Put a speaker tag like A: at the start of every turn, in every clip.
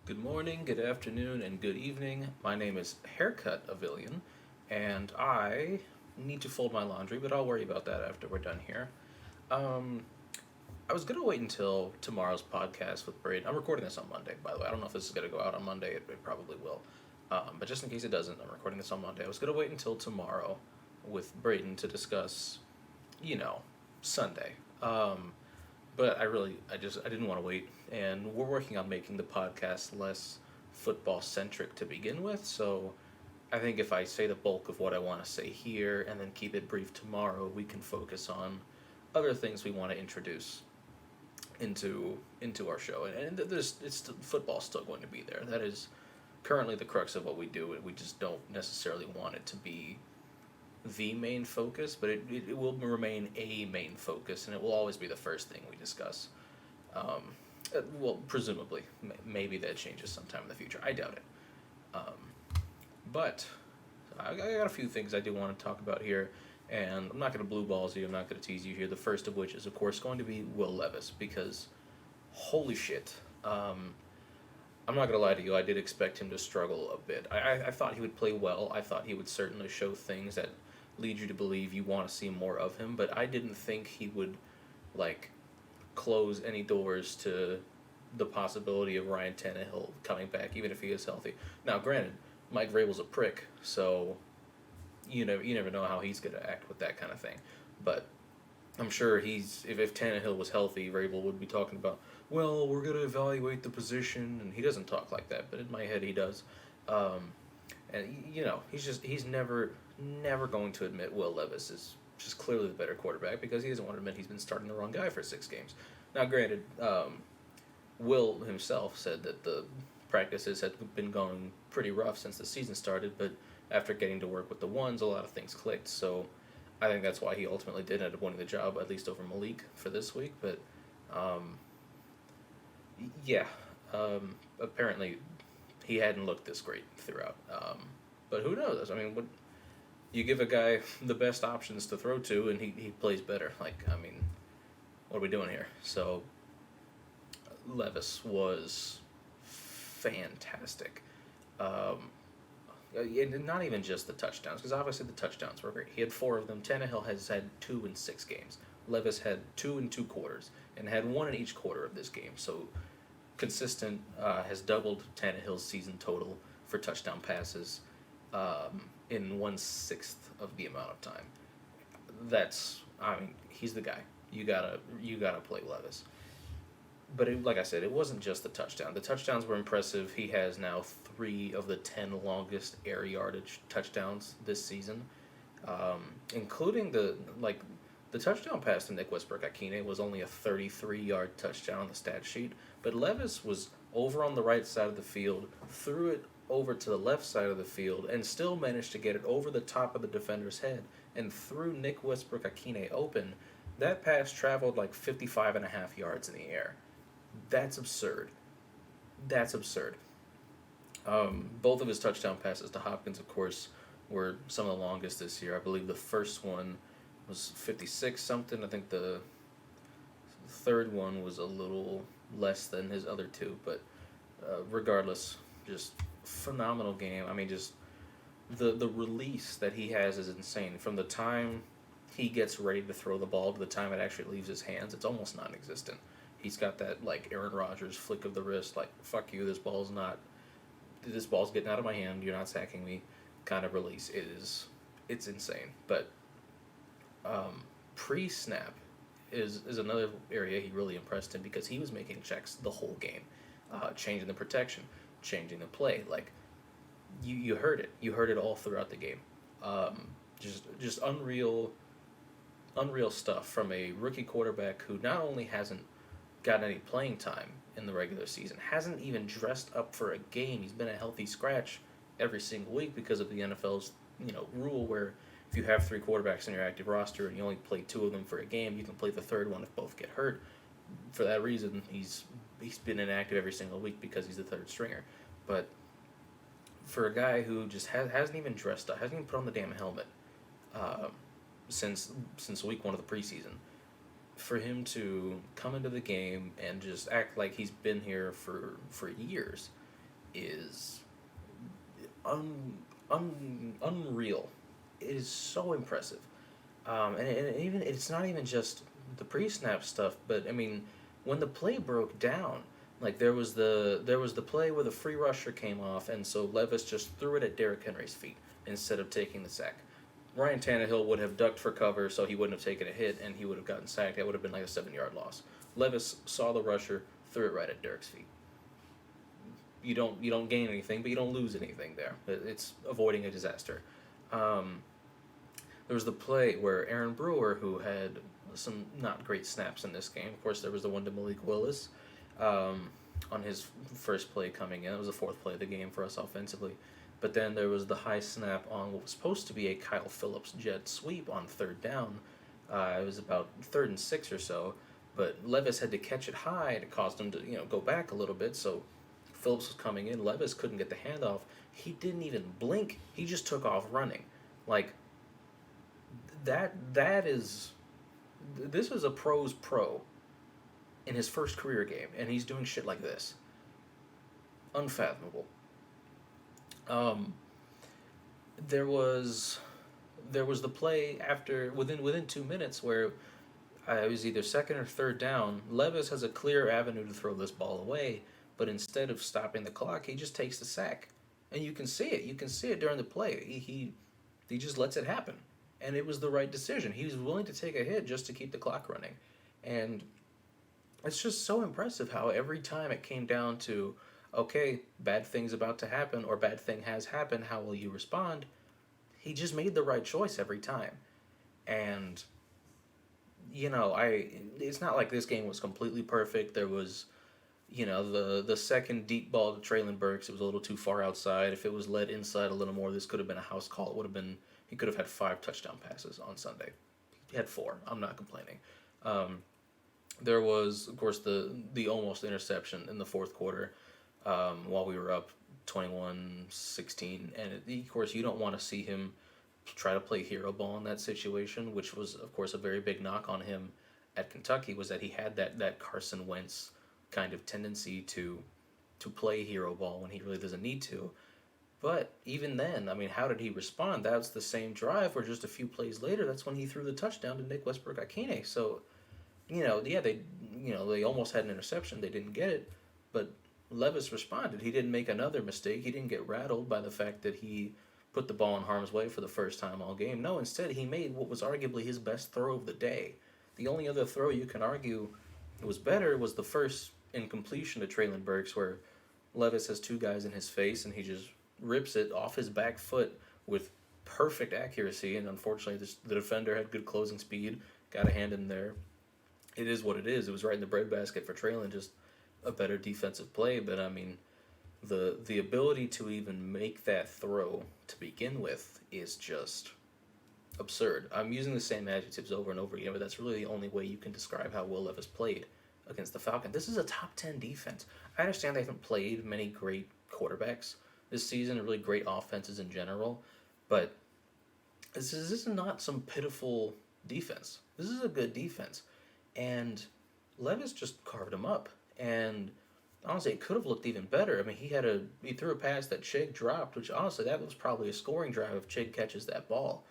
A: Good morning, good afternoon, and good evening. My name is Haircut Avillion, and I need to fold my laundry, but I'll worry about that after we're done here. Um, I was gonna wait until tomorrow's podcast with Braden. I'm recording this on Monday, by the way. I don't know if this is gonna go out on Monday. It probably will. But just in case it doesn't, I'm recording this on Monday. I was gonna wait until tomorrow with Braden to discuss, you know, Sunday. But I didn't want to wait, and we're working on making the podcast less football centric to begin with. So I think if I say the bulk of what I want to say here and then keep it brief tomorrow, we can focus on other things we want to introduce into our show. And football's still going to be there. That is currently the crux of what we do, and we just don't necessarily want it to be the main focus, but it will remain a main focus, and it will always be the first thing we discuss. Um, well, presumably, maybe that changes sometime in the future. I doubt it. But I got a few things I do want to talk about here, and I'm not going to blue balls you. I'm not going to tease you here. The first of which is, of course, going to be Will Levis, because holy shit. I'm not gonna lie to you. I did expect him to struggle a bit. I thought he would play well. I thought he would certainly show things that lead you to believe you want to see more of him. But I didn't think he would, like, close any doors to the possibility of Ryan Tannehill coming back, even if he is healthy. Now, granted, Mike Vrabel's a prick, so you never know how he's gonna act with that kind of thing. But I'm sure if Tannehill was healthy, Vrabel would be talking about, well, we're gonna evaluate the position, and he doesn't talk like that, but in my head he does. Um, and he's never going to admit Will Levis is just clearly the better quarterback because he doesn't want to admit he's been starting the wrong guy for 6 games. Now, granted, Will himself said that the practices had been going pretty rough since the season started, but after getting to work with the ones, a lot of things clicked. So I think that's why he ultimately did end up winning the job, at least over Malik for this week. But um, yeah, apparently he hadn't looked this great throughout. But who knows? I mean, what you give a guy the best options to throw to, and he plays better. Like, I mean, what are we doing here? So Levis was fantastic. Um, and not even just the touchdowns, because obviously the touchdowns were great. He had 4 of them. Tannehill has had 2 in 6 games. Levis had 2 in 2 quarters, and had 1 in each quarter of this game. So consistent, has doubled Tannehill's season total for touchdown passes in 1/6 of the amount of time. I mean, he's the guy. You gotta play Levis. But like I said, it wasn't just the touchdown. The touchdowns were impressive. He has now 3 of the 10 longest air yardage touchdowns this season, including the touchdown pass to Nick Westbrook-Akine was only a 33-yard touchdown on the stat sheet, but Levis was over on the right side of the field, threw it over to the left side of the field, and still managed to get it over the top of the defender's head and threw Nick Westbrook-Akine open. That pass traveled like 55 and a half yards in the air. That's absurd. That's absurd. Both of his touchdown passes to Hopkins, of course, were some of the longest this year. I believe the first one was 56 something. I think the third one was a little less than his other two, but regardless, just phenomenal game. I mean, just the release that he has is insane. From the time he gets ready to throw the ball to the time it actually leaves his hands, it's almost non-existent. He's got that, like, Aaron Rodgers flick of the wrist, like, fuck you, this ball's getting out of my hand, you're not sacking me kind of release. It's insane. But pre-snap is another area he really impressed him, because he was making checks the whole game, changing the protection, changing the play. Like, you heard it. You heard it all throughout the game. Just unreal stuff from a rookie quarterback who not only hasn't gotten any playing time in the regular season, hasn't even dressed up for a game. He's been a healthy scratch every single week because of the NFL's rule where if you have 3 quarterbacks on your active roster and you only play 2 of them for a game, you can play the third one if both get hurt. For that reason, he's been inactive every single week because he's the third stringer. But for a guy who just hasn't even dressed up, hasn't even put on the damn helmet uh, since week 1 of the preseason, for him to come into the game and just act like he's been here for years, is unreal. It is so impressive. And even it's not even just the pre-snap stuff, but I mean, when the play broke down, like there was the play where the free rusher came off, and so Levis just threw it at Derrick Henry's feet instead of taking the sack. Ryan Tannehill would have ducked for cover, so he wouldn't have taken a hit, and he would have gotten sacked. That would have been like a 7-yard loss. Levis saw the rusher, threw it right at Derrick's feet. You don't gain anything, but you don't lose anything there. It's avoiding a disaster. Um, there was the play where Aaron Brewer, who had some not great snaps in this game. Of course, there was the one to Malik Willis um, on his first play coming in. It was the fourth play of the game for us offensively. But then there was the high snap on what was supposed to be a Kyle Phillips jet sweep on third down. It was about 3rd and 6 or so, but Levis had to catch it high, and it caused him to go back a little bit. So Phillips was coming in. Levis couldn't get the handoff. He didn't even blink. He just took off running. Like that is this is a pro's pro in his first career game, and he's doing shit like this. Unfathomable. Um, there was the play after within 2 minutes where it was either second or third down. Levis has a clear avenue to throw this ball away, but instead of stopping the clock, he just takes the sack, and you can see it. You can see it during the play. He just lets it happen, and it was the right decision. He was willing to take a hit just to keep the clock running, and it's just so impressive how every time it came down to, okay, bad thing's about to happen or bad thing has happened, how will you respond? He just made the right choice every time. And it's not like this game was completely perfect. There was, the second deep ball to Traylon Burks, it was a little too far outside. If it was led inside a little more, this could have been a house call. It would have been he could have had 5 touchdown passes on Sunday. He had 4. I'm not complaining. There was, of course, the almost interception in the fourth quarter while we were up 21-16. And, of course, you don't want to see him try to play hero ball in that situation, which was, of course, a very big knock on him at Kentucky, was that he had that Carson Wentz kind of tendency to play hero ball when he really doesn't need to. But even then, I mean, how did he respond? That was the same drive where just a few plays later, that's when he threw the touchdown to Nick Westbrook-Akine. So, they almost had an interception. They didn't get it, but Levis responded. He didn't make another mistake. He didn't get rattled by the fact that he put the ball in harm's way for the first time all game. No, instead he made what was arguably his best throw of the day. The only other throw you can argue was better was the first incompletion to Traylon Burks, where Levis has 2 guys in his face and he just rips it off his back foot with perfect accuracy. And unfortunately, the defender had good closing speed, got a hand in there. It is what it is. It was right in the breadbasket for Traylon, just a better defensive play. But I mean, the ability to even make that throw to begin with is just absurd. I'm using the same adjectives over and over again, but that's really the only way you can describe how Will Levis played against the Falcons. This is a top 10 defense. I understand they haven't played many great quarterbacks this season, really great offenses in general, but this is not some pitiful defense. This is a good defense. And Levis just carved him up. And honestly, it could have looked even better. I mean, he threw a pass that Chig dropped, which honestly, that was probably a scoring drive if Chig catches that ball.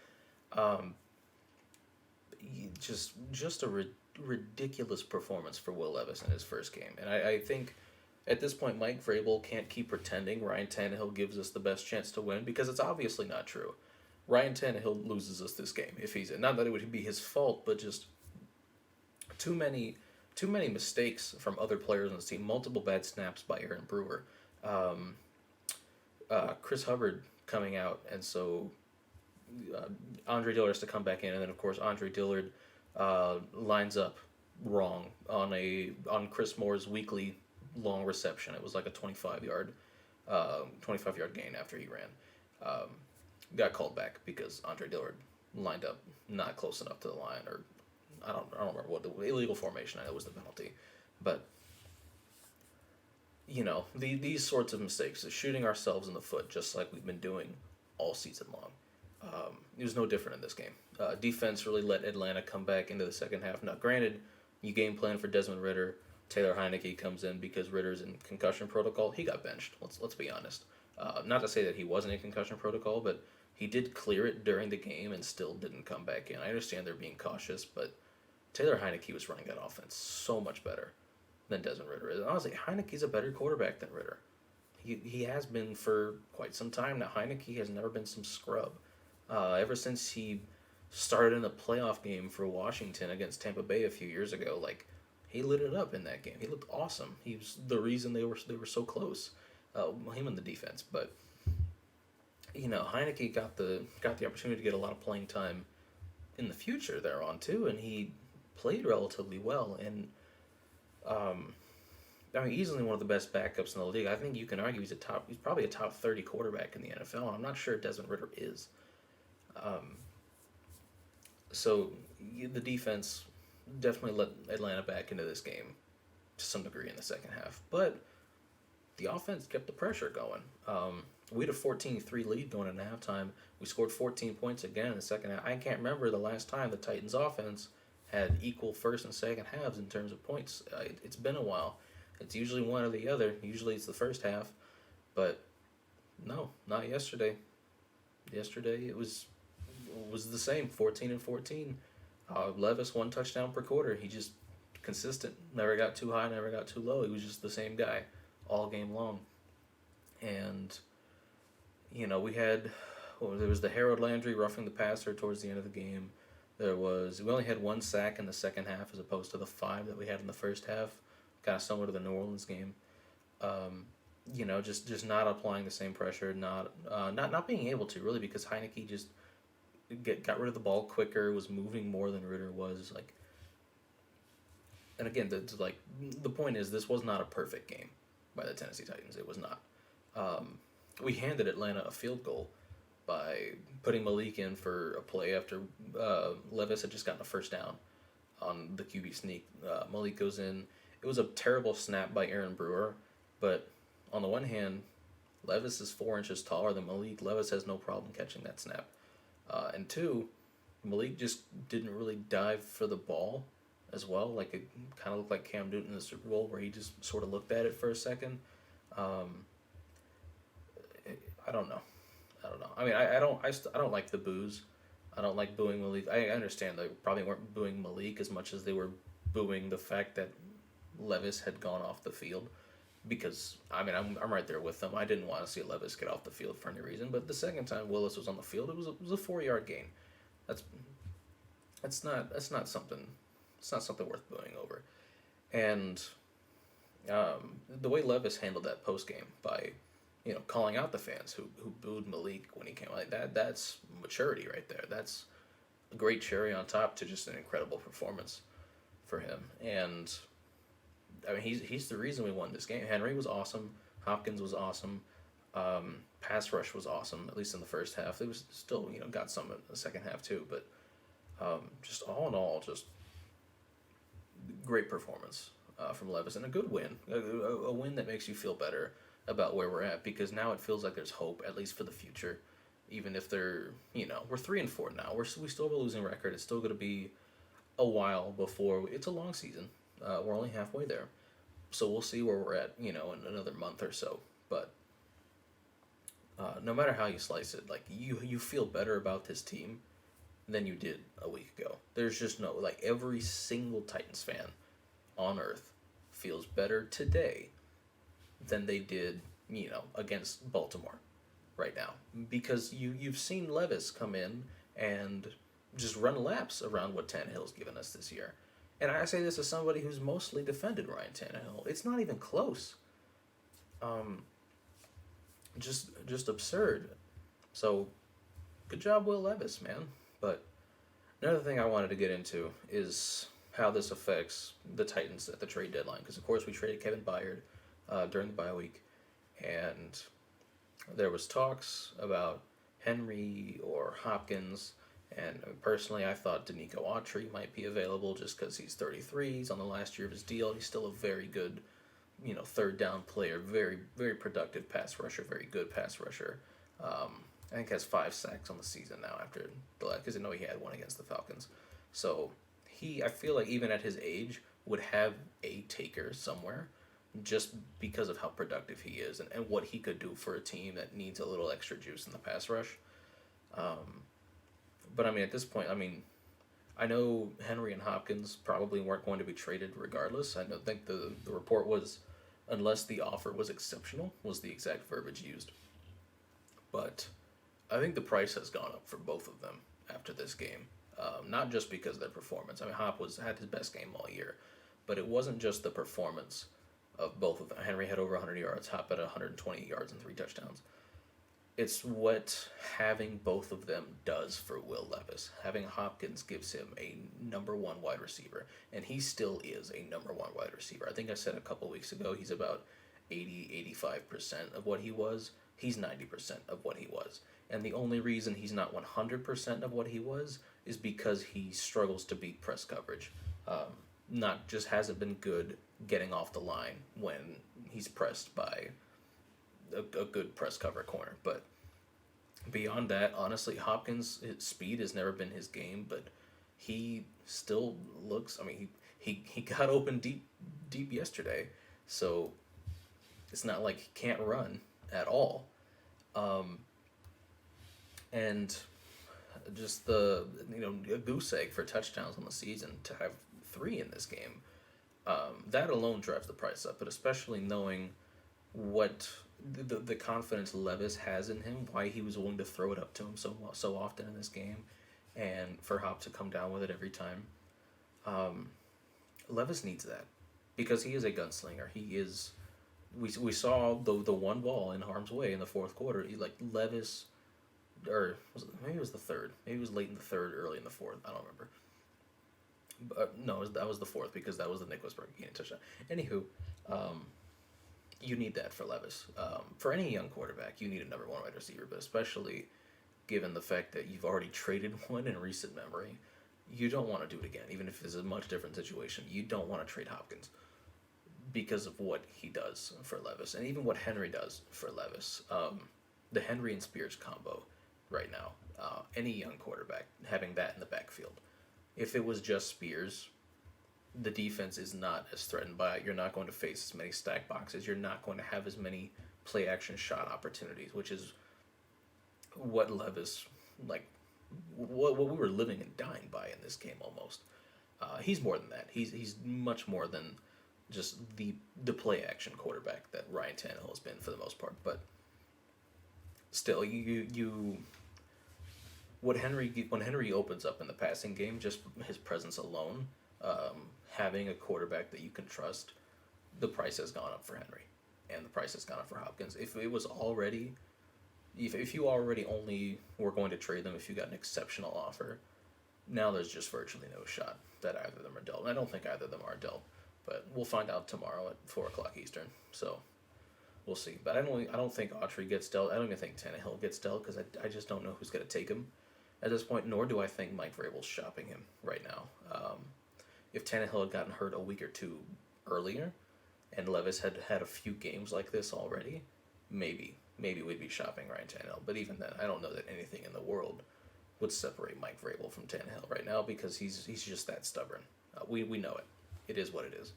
A: Just a ridiculous performance for Will Levis in his first game. And I think at this point, Mike Vrabel can't keep pretending Ryan Tannehill gives us the best chance to win, because it's obviously not true. Ryan Tannehill loses us this game if he's in. Not that it would be his fault, but just too many mistakes from other players on the team. Multiple bad snaps by Aaron Brewer. Chris Hubbard coming out, and so Andre Dillard has to come back in, and then of course Andre Dillard lines up wrong on Chris Moore's weekly long reception. It was like a 25-yard gain after he ran. Got called back because Andre Dillard lined up not close enough to the line, or I don't remember what the illegal formation. I know was the penalty, but these sorts of mistakes, shooting ourselves in the foot, just like we've been doing all season long. It was no different in this game. Defense really let Atlanta come back into the second half. Now, granted, you game plan for Desmond Ridder. Taylor Heineke comes in because Ritter's in concussion protocol. He got benched. Let's be honest. Not to say that he wasn't in concussion protocol, but he did clear it during the game and still didn't come back in. I understand they're being cautious, but Taylor Heineke was running that offense so much better than Desmond Ritter is. And honestly, Heineke's a better quarterback than Ritter. He has been for quite some time now. Heineke has never been some scrub. Ever since he started in a playoff game for Washington against Tampa Bay a few years ago, like he lit it up in that game. He looked awesome. He was the reason they were so close. Him and the defense, but Heineke got the opportunity to get a lot of playing time in the future there on too, and he played relatively well. And I mean, easily one of the best backups in the league. I think you can argue he's probably a top 30 quarterback in the NFL. And I'm not sure Desmond Ritter is. So the defense definitely let Atlanta back into this game to some degree in the second half, but the offense kept the pressure going. We had a 14-3 lead going into halftime. We scored 14 points again in the second half. I can't remember the last time the Titans offense had equal first and second halves in terms of points. It's been a while. It's usually one or the other. Usually it's the first half, but no, not yesterday. Yesterday it was the same, 14-14. Levis, 1 touchdown per quarter. He just consistent. Never got too high, never got too low. He was just the same guy all game long. And we had there was the Harold Landry roughing the passer towards the end of the game. We only had 1 sack in the second half as opposed to the 5 that we had in the first half, kind of similar to the New Orleans game. Just not applying the same pressure, not being able to really, because Heineke just got rid of the ball quicker, was moving more than Ritter was. And again, the point is, this was not a perfect game by the Tennessee Titans. It was not. We handed Atlanta a field goal by putting Malik in for a play after Levis had just gotten a first down on the QB sneak. Malik goes in. It was a terrible snap by Aaron Brewer, but on the one hand, Levis is 4 inches taller than Malik. Levis has no problem catching that snap. And 2, Malik just didn't really dive for the ball as well. Like, it kind of looked like Cam Newton in the Super Bowl, where he just sort of looked at it for a second. I don't know. I mean, I don't like the boos. I don't like booing Malik. I understand they probably weren't booing Malik as much as they were booing the fact that Levis had gone off the field. Because, I mean, I'm right there with them. I didn't want to see Levis get off the field for any reason. But the second time Willis was on the field, it was a 4-yard gain. That's not something. It's not something worth booing over. And the way Levis handled that post game by, calling out the fans who booed Malik when he came, like that's maturity right there. That's a great cherry on top to just an incredible performance for him. And I mean, he's the reason we won this game. Henry was awesome. Hopkins was awesome. Pass rush was awesome, at least in the first half. It was still, got some in the second half too. But just all in all, just great performance from Levis, and a good win. A win that makes you feel better about where we're at, because now it feels like there's hope, at least for the future. Even if we're 3-4 now. We still have a losing record. It's still going to be a while before. It's a long season. We're only halfway there, so we'll see where we're at, in another month or so. But no matter how you slice it, like you feel better about this team than you did a week ago. There's just no, every single Titans fan on earth feels better today than they did, against Baltimore right now, because you've seen Levis come in and just run laps around what Tannehill's given us this year. And I say this as somebody who's mostly defended Ryan Tannehill. It's not even close. Just absurd. So, good job, Will Levis, man. But another thing I wanted to get into is how this affects the Titans at the trade deadline. Because, of course, we traded Kevin Byard during the bye week. And there was talks about Henry or Hopkins. And personally, I thought Danico Autry might be available just because he's 33. He's on the last year of his deal. He's still a very good, third down player. Very, very productive pass rusher. Very good pass rusher. I think has 5 sacks on the season now because I know he had one against the Falcons. So I feel like even at his age, would have a taker somewhere just because of how productive he is and what he could do for a team that needs a little extra juice in the pass rush. But I mean, at this point, I mean, I know Henry and Hopkins probably weren't going to be traded regardless. I don't think the report was, unless the offer was exceptional, was the exact verbiage used. But I think the price has gone up for both of them after this game. Not just because of their performance. I mean, Hop had his best game all year, but it wasn't just the performance of both of them. Henry had over 100 yards, Hop had 120 yards and 3 touchdowns. It's what having both of them does for Will Levis. Having Hopkins gives him a number one wide receiver, and he still is a number one wide receiver. I think I said a couple weeks ago he's about 85% of what he was. He's 90% of what he was. And the only reason he's not 100% of what he was is because he struggles to beat press coverage. Not just hasn't been good getting off the line when he's pressed by a good press cover corner. But beyond that, honestly, Hopkins' speed has never been his game, but he still looks. I mean, he got open deep yesterday, so it's not like he can't run at all. And just a goose egg for touchdowns on the season to have 3 in this game. That alone drives the price up, but especially knowing what the confidence Levis has in him, why he was willing to throw it up to him so often in this game, and for Hop to come down with it every time. Levis needs that because he is a gunslinger. He is. We saw the one ball in harm's way in the fourth quarter. Levis, or maybe it was the third. Maybe it was late in the third, early in the fourth. I don't remember. But no, that was the fourth because that was the Nick Westbrook touchdown. Anywho, you need that for Levis. For any young quarterback, you need a number one wide receiver, but especially given the fact that you've already traded one in recent memory, you don't want to do it again, even if it's a much different situation. You don't want to trade Hopkins because of what he does for Levis, and even what Henry does for Levis. The Henry and Spears combo right now, any young quarterback having that in the backfield. If it was just Spears, the defense is not as threatened by it. You're not going to face as many stack boxes. You're not going to have as many play action shot opportunities, which is what Levis, what we were living and dying by in this game almost. He's more than that. He's much more than just the play action quarterback that Ryan Tannehill has been for the most part. But still, when Henry opens up in the passing game, just his presence alone, having a quarterback that you can trust, the price has gone up for Henry, and the price has gone up for Hopkins. If you already only were going to trade them if you got an exceptional offer, now there's just virtually no shot that either of them are dealt. And I don't think either of them are dealt, but we'll find out tomorrow at 4:00 Eastern. So we'll see. But I don't think Autry gets dealt. I don't even think Tannehill gets dealt because I just don't know who's going to take him at this point. Nor do I think Mike Vrabel's shopping him right now. If Tannehill had gotten hurt a week or two earlier, and Levis had had a few games like this already, maybe we'd be shopping Ryan Tannehill. But even then, I don't know that anything in the world would separate Mike Vrabel from Tannehill right now because he's just that stubborn. We know it. It is what it is.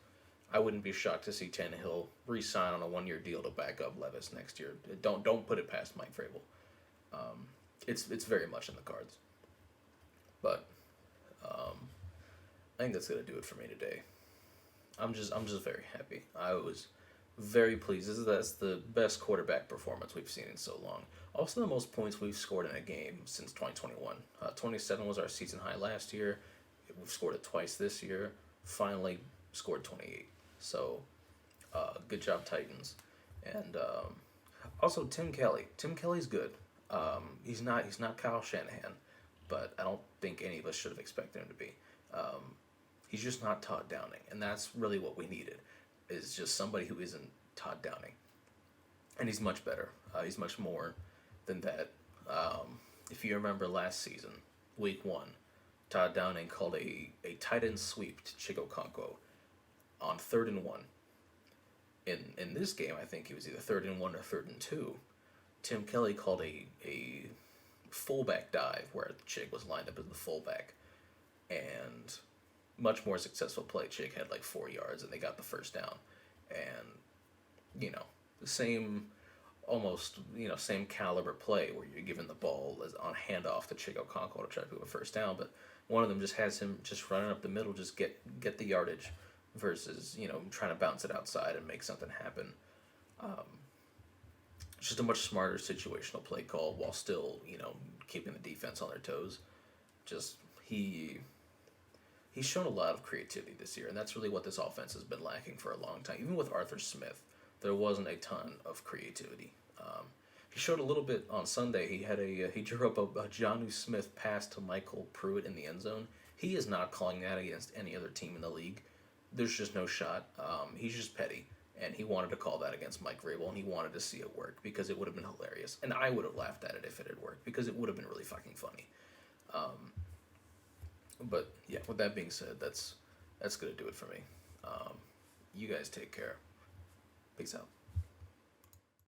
A: I wouldn't be shocked to see Tannehill re-sign on a 1-year deal to back up Levis next year. Don't put it past Mike Vrabel. It's very much in the cards. But I think that's gonna do it for me today. I'm just very happy. I was very pleased. That's the best quarterback performance we've seen in so long. Also, the most points we've scored in a game since 2021. 27 was our season high last year. We've scored it twice this year. Finally scored 28. So, good job, Titans. And also Tim Kelly. Tim Kelly's good. He's not Kyle Shanahan, but I don't think any of us should have expected him to be. He's just not Todd Downing, and that's really what we needed, is just somebody who isn't Todd Downing. And he's much better. He's much more than that. If you remember last season, week 1, Todd Downing called a tight end sweep to Chico Conco on 3rd and 1. In this game, I think it was either 3rd and 1 or 3rd and 2. Tim Kelly called a fullback dive where the chick was lined up as the fullback, and much more successful play. Chick had like 4 yards and they got the first down, and you know, the same, almost, same caliber play where you're giving the ball as on handoff to Chick Okonkwo to try to do a first down, but one of them just has him just running up the middle, just get the yardage, versus trying to bounce it outside and make something happen. Just a much smarter situational play call while still keeping the defense on their toes. Just he's shown a lot of creativity this year, and that's really what this offense has been lacking for a long time. Even with Arthur Smith, there wasn't a ton of creativity. He showed a little bit on Sunday. He drew up a Jonnu Smith pass to Michael Pruitt in the end zone. He is not calling that against any other team in the league. There's just no shot. He's just petty, and he wanted to call that against Mike Vrabel, and he wanted to see it work because it would have been hilarious, and I would have laughed at it if it had worked because it would have been really fucking funny. But yeah, with that being said, that's gonna do it for me. You guys take care. Peace out.